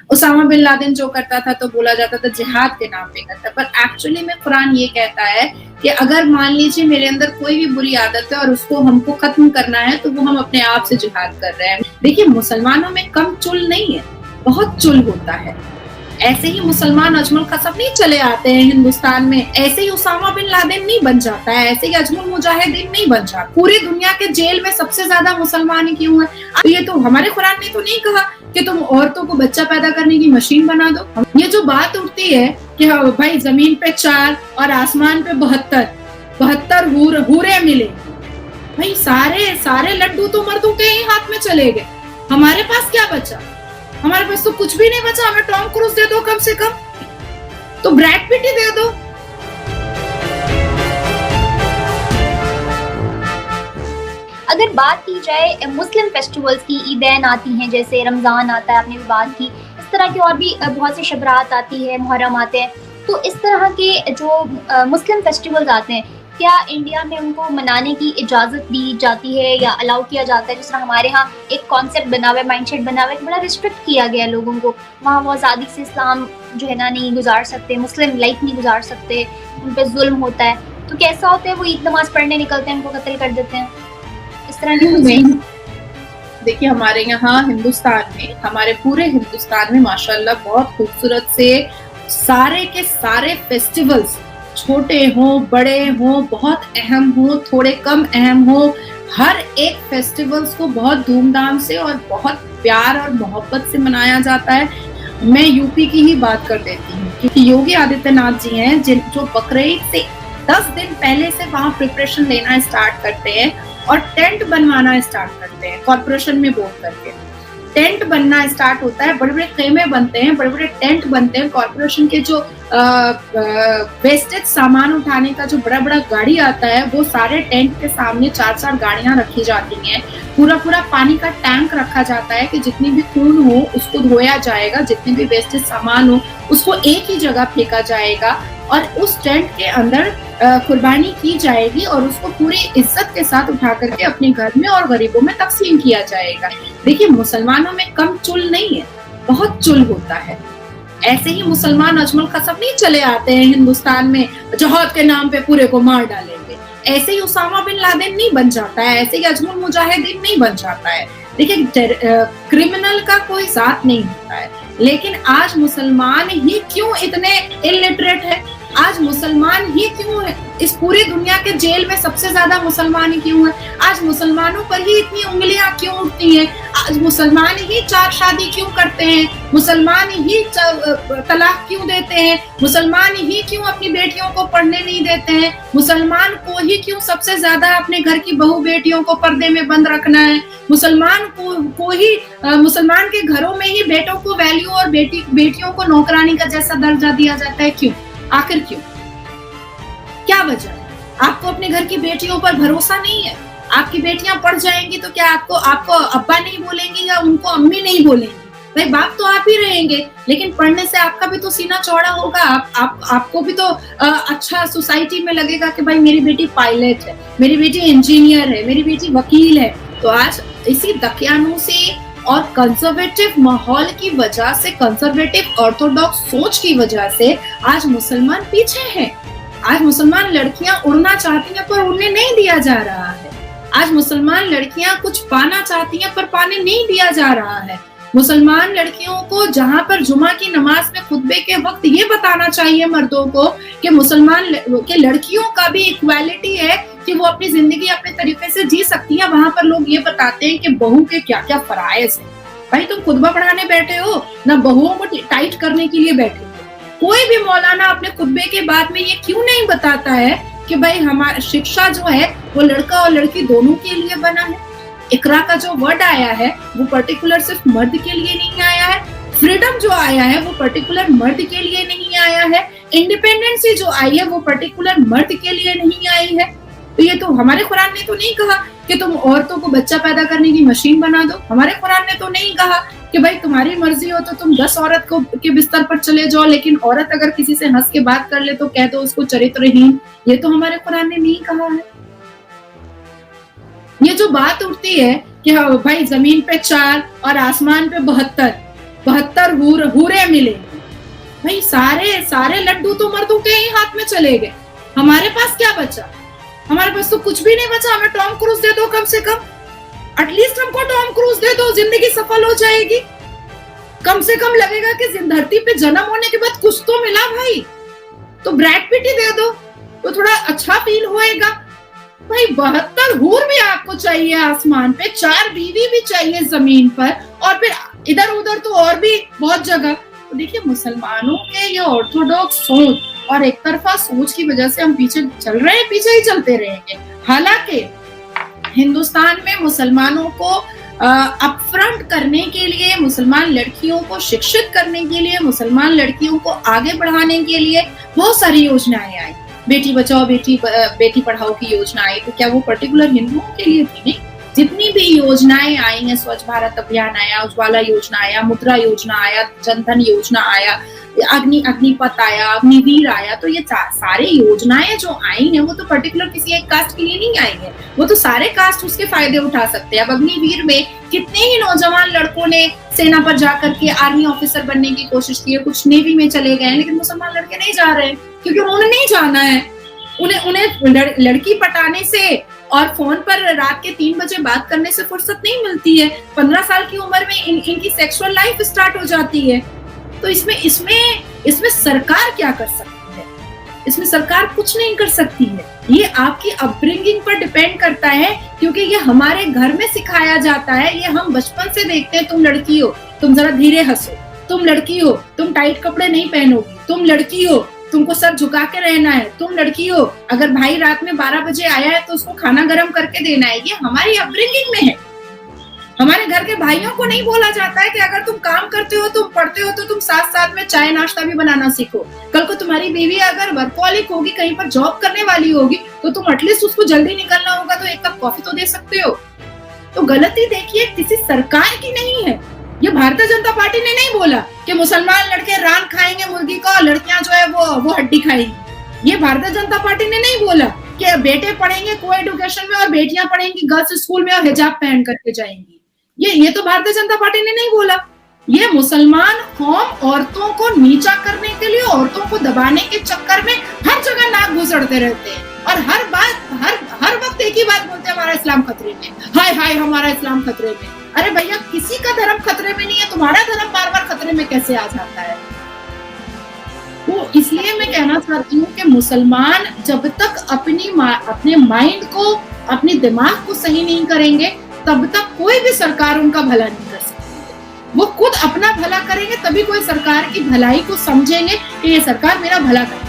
Usama bin Laden जो करता था तो बोला जाता था जिहाद के नाम पे करता, पर एक्चुअली में कुरान ये कहता है कि अगर मान लीजिए मेरे अंदर कोई भी बुरी आदत है और उसको हमको खत्म करना है तो वो हम अपने आप से जिहाद कर रहे हैं। देखिए मुसलमानों में कम चुल नहीं है, बहुत चुल होता है। ऐसे ही मुसलमान अजमल कसब नहीं चले आते हैं हिंदुस्तान में, ऐसे ही उसामा बिन लादेन नहीं बन जाता है, ऐसे ही अजमल मुजाहिदीन नहीं बन जाता। पूरी दुनिया के जेल में सबसे ज्यादा मुसलमान क्यों है? ये तो हमारे कुरान ने तो नहीं कहा कि तुम औरतों को बच्चा पैदा करने की मशीन बना दो। ये जो बात उठती है कि भाई जमीन पे 4 और आसमान पे 72 हूरे मिले, भाई सारे लड्डू तो मर्दों के ही हाथ में चले गए, हमारे पास क्या बचा? हमारे पास तो कुछ भी नहीं बचा। हमें टॉम क्रूज दे दो कम से कम, तो ब्रैड पिट ही दे दो। अगर बात की जाए मुस्लिम फेस्टिवल्स की, ईदैन आती हैं, जैसे रमज़ान आता है, आपने भी बात की, इस तरह की और भी बहुत सी शबरात आती है, मुहर्रम आते हैं, तो इस तरह के जो मुस्लिम फेस्टिवल्स आते हैं, क्या इंडिया में उनको मनाने की इजाज़त दी जाती है या अलाउ किया जाता है? जिस तरह हमारे यहाँ एक कॉन्सेप्ट बना हुआ है, माइंडसेट बना हुआ है, बड़ा रिस्ट्रिक्ट किया गया है लोगों को, वहाँ वो आज़ादी से इस्लाम जो है ना नहीं गुजार सकते, मुस्लिम लाइफ नहीं गुजार सकते, उन पर जुल्म होता है। तो कैसा होता है, वो ईद नमाज पढ़ने निकलते हैं, उनको कत्ल कर देते हैं, इस तरह नहीं। देखिए हमारे यहाँ हिंदुस्तान में, हमारे पूरे हिंदुस्तान में माशाल्लाह बहुत खूबसूरत से सारे के सारे फेस्टिवल्स, छोटे हो बड़े हो, बहुत अहम हो थोड़े कम अहम हो, हर एक फेस्टिवल्स को बहुत धूमधाम से और बहुत प्यार और मोहब्बत से मनाया जाता है। मैं यूपी की ही बात कर देती हूँ, क्योंकि योगी आदित्यनाथ जी हैं जो बकरीद से 10 दिन पहले से वहाँ प्रिपरेशन लेना स्टार्ट करते हैं और टेंट बनवाना स्टार्ट करते हैं। कॉर्पोरेशन में बोल करके टेंट बनना स्टार्ट होता है, बड़े बड़े खेमे बनते हैं, बड़े बड़े टेंट बनते हैं। कॉर्पोरेशन के जो वेस्टेज सामान उठाने का जो बड़ा बड़ा गाड़ी आता है, वो सारे टेंट के सामने 4-4 गाड़ियां रखी जाती हैं। पूरा पानी का टैंक रखा जाता है कि जितनी भी खून हो उसको धोया जाएगा, जितनी भी वेस्टेज सामान हो उसको एक ही जगह फेंका जाएगा और उस टेंट के अंदर कुर्बानी की जाएगी और उसको पूरी इज्जत के साथ उठा करके अपने घर में और गरीबों में तकसीम किया जाएगा। देखिए मुसलमानों में कम चुल नहीं है, बहुत चुल होता है। ऐसे ही मुसलमान अजमल कसब नहीं चले आते हैं हिंदुस्तान में, जिहाद के नाम पे पूरे को मार डालेंगे, ऐसे ही उसामा बिन लादेन नहीं बन जाता है, ऐसे ही अजमल मुजाहिदीन नहीं बन जाता है। देखिए क्रिमिनल का कोई साथ नहीं होता है, लेकिन आज मुसलमान ही क्यों इतने इलिटरेट है, आज मुसलमान ही क्यों है, इस पूरी दुनिया के जेल में सबसे ज्यादा मुसलमान ही क्यों है, आज मुसलमानों पर ही इतनी उंगलियां क्यों उठती हैं, आज मुसलमान ही 4 शादी क्यों करते हैं, मुसलमान ही तलाक क्यों देते हैं, मुसलमान ही क्यों अपनी बेटियों को पढ़ने नहीं देते हैं, मुसलमान को ही क्यों सबसे ज्यादा अपने घर की बहू बेटियों को पर्दे में बंद रखना है, मुसलमान को ही मुसलमान के घरों में ही बेटों को वैल्यू और बेटियों को नौकरानी का जैसा दर्जा दिया जाता है, क्यों? आखिर क्यों? क्या वजह है? आपको अपने घर की बेटियों पर भरोसा नहीं है? आपकी बेटियां पढ़ जाएंगी तो क्या आपको अब्बा नहीं बोलेंगे या उनको अम्मी नहीं बोलेंगी? भाई बाप तो आप ही रहेंगे, लेकिन पढ़ने से आपका भी तो सीना चौड़ा होगा, आपको भी तो अच्छा सोसाइटी में लगेगा कि भाई मेरी बेटी पायलट है, मेरी बेटी इंजीनियर है, मेरी बेटी वकील है। तो आज इसी दकियानूसी और कंजर्वेटिव माहौल की वजह से, कंजर्वेटिव ऑर्थोडॉक्स सोच की वजह से आज मुसलमान पीछे हैं। आज मुसलमान लड़कियां उड़ना चाहती हैं पर उड़ने नहीं दिया जा रहा है। आज मुसलमान लड़कियां कुछ पाना चाहती हैं पर पाने नहीं दिया जा रहा है। मुसलमान लड़कियों को जहां पर जुमा की नमाज में खुतबे के वक्त ये बताना चाहिए मर्दों को कि मुसलमान के लड़कियों का भी इक्वालिटी है कि वो अपनी जिंदगी अपने तरीके से जी सकती है, वहां पर लोग ये बताते हैं कि बहू के क्या क्या फराइज है। भाई तुम खुतबा पढ़ाने बैठे हो ना, बहुओं को टाइट करने के लिए बैठे हो। कोई भी मौलाना अपने खुतबे के बाद में ये क्यों नहीं बताता है कि भाई हमारी शिक्षा जो है वो लड़का और लड़की दोनों के लिए बना है। इकरा का जो वर्ड आया है वो पर्टिकुलर सिर्फ मर्द के लिए नहीं आया है, फ्रीडम जो आया है वो पर्टिकुलर मर्द के लिए नहीं आया है, इंडिपेंडेंसी जो आई है वो पर्टिकुलर मर्द के लिए नहीं आई है। तो ये तो हमारे कुरान ने तो नहीं कहा कि तुम औरतों को बच्चा पैदा करने की मशीन बना दो। हमारे कुरान ने तो नहीं कहा कि भाई तुम्हारी मर्जी हो तो तुम 10 औरत को के बिस्तर पर चले जाओ, लेकिन औरत अगर किसी से हंस के बात कर ले तो कह दो उसको चरित्रहीन। ये तो हमारे कुरान ने नहीं कहा है। ये जो बात उठती है कि भाई जमीन पे 4 और आसमान पे 72, 72 हूरे मिले। भाई सारे लड्डू तो मर्दों के ही हाथ में चले गए, हमारे पास क्या बचा? हमारे पास तो कुछ भी नहीं बचा। हमें टॉम क्रूज दे दो, कम से कम एटलीस्ट हमको टॉम क्रूज दे दो, जिंदगी सफल हो जाएगी। कम से कम लगेगा कि धरती पे जन्म होने के बाद कुछ तो मिला भाई। तो ब्रैड पिट ही दे दो तो थोड़ा अच्छा फील होएगा। भाई 72 हूर भी आपको चाहिए आसमान पे, 4 बीवी भी चाहिए जमीन पर, और फिर इधर उधर तो और भी बहुत जगह। तो देखिए मुसलमानों के ये ऑर्थोडॉक्स सोच और एक तरफा सोच की वजह से हम पीछे चल रहे हैं, पीछे ही चलते रहेंगे। हालांकि हिंदुस्तान में मुसलमानों को अपफ्रंट करने के लिए, मुसलमान लड़कियों को शिक्षित करने के लिए, मुसलमान लड़कियों को आगे बढ़ाने के लिए बहुत सारी योजनाएं आई। बेटी बचाओ बेटी पढ़ाओ की योजना आई, तो क्या वो पर्टिकुलर हिंदुओं के लिए थी? नहीं, जितनी भी योजनाएं आई हैं, स्वच्छ भारत अभियान आया, उज्ज्वला योजना आया, मुद्रा योजना आया, जनधन योजना आया, अग्निपथ आया, अग्निवीर आया, तो ये सारे योजनाएं जो आई हैं वो तो पर्टिकुलर किसी एक कास्ट के लिए नहीं आई है, वो तो सारे कास्ट उसके फायदे उठा सकते हैं। अब अग्निवीर में कितने ही नौजवान लड़कों ने सेना पर जाकर के आर्मी ऑफिसर बनने की कोशिश की है, कुछ नेवी में चले गए हैं, लेकिन मुसलमान लड़के नहीं जा रहे हैं क्योंकि उन्होंने नहीं जाना है। उन्हें लड़की पटाने से और फोन पर रात के 3 बजे बात करने से फुर्सत नहीं मिलती है। 15 साल की उम्र में इनकी सेक्सुअल लाइफ स्टार्ट हो जाती है। तो इसमें सरकार क्या कर सकती है? इसमें सरकार कुछ नहीं कर सकती है। ये आपकी अपब्रिंगिंग पर डिपेंड करता है, क्योंकि ये हमारे घर में सिखाया जाता है। ये हम बचपन से देखते हैं, तुम लड़की हो तुम जरा धीरे हंसो, तुम लड़की हो तुम टाइट कपड़े नहीं पहनोगी, तुम लड़की हो तुमको सर झुका के रहना है, तुम लड़की हो अगर भाई रात में 12 बजे आया है तो उसको खाना गर्म करके देना है। ये हमारी अपब्रिंगिंग में है। हमारे घर के भाइयों को नहीं बोला जाता है कि अगर तुम काम करते हो, तुम पढ़ते हो, तो तुम साथ साथ में चाय नाश्ता भी बनाना सीखो। कल को तुम्हारी बीवी अगर वर्कहॉलिक होगी, कहीं पर जॉब करने वाली होगी, तो तुम एटलीस्ट उसको जल्दी निकलना होगा तो एक कप कॉफी तो दे सकते हो। तो गलती देखिए किसी सरकार की नहीं है। ये भारतीय जनता पार्टी ने नहीं बोला कि मुसलमान लड़के रान खाएंगे मुर्गी का और लड़कियां जो है वो हड्डी खाएंगी। ये भारतीय जनता पार्टी ने नहीं बोला कि बेटे पढ़ेंगे को एजुकेशन में और बेटियां पढ़ेंगी गर्ल्स स्कूल में और हिजाब पहन करके जाएंगी। ये तो भारतीय जनता पार्टी ने नहीं बोला। ये मुसलमान कौम औरतों को नीचा करने के लिए, औरतों को दबाने के चक्कर में हर जगह नाक घुसड़ते रहते हैं और हर वक्त एक ही बात बोलते हैं, हमारा इस्लाम खतरे में, हाय हाय हमारा इस्लाम खतरे में। अरे भैया किसी का धर्म खतरे में नहीं है, तुम्हारा धर्म बार बार खतरे में कैसे आ जाता है? तो इसलिए मैं कहना चाहती हूँ कि मुसलमान जब तक अपने माइंड को, अपने दिमाग को सही नहीं करेंगे, तब तक कोई भी सरकार उनका भला नहीं कर सकती। वो खुद अपना भला करेंगे तभी कोई सरकार की भलाई को समझेंगे कि ये सरकार मेरा भला कर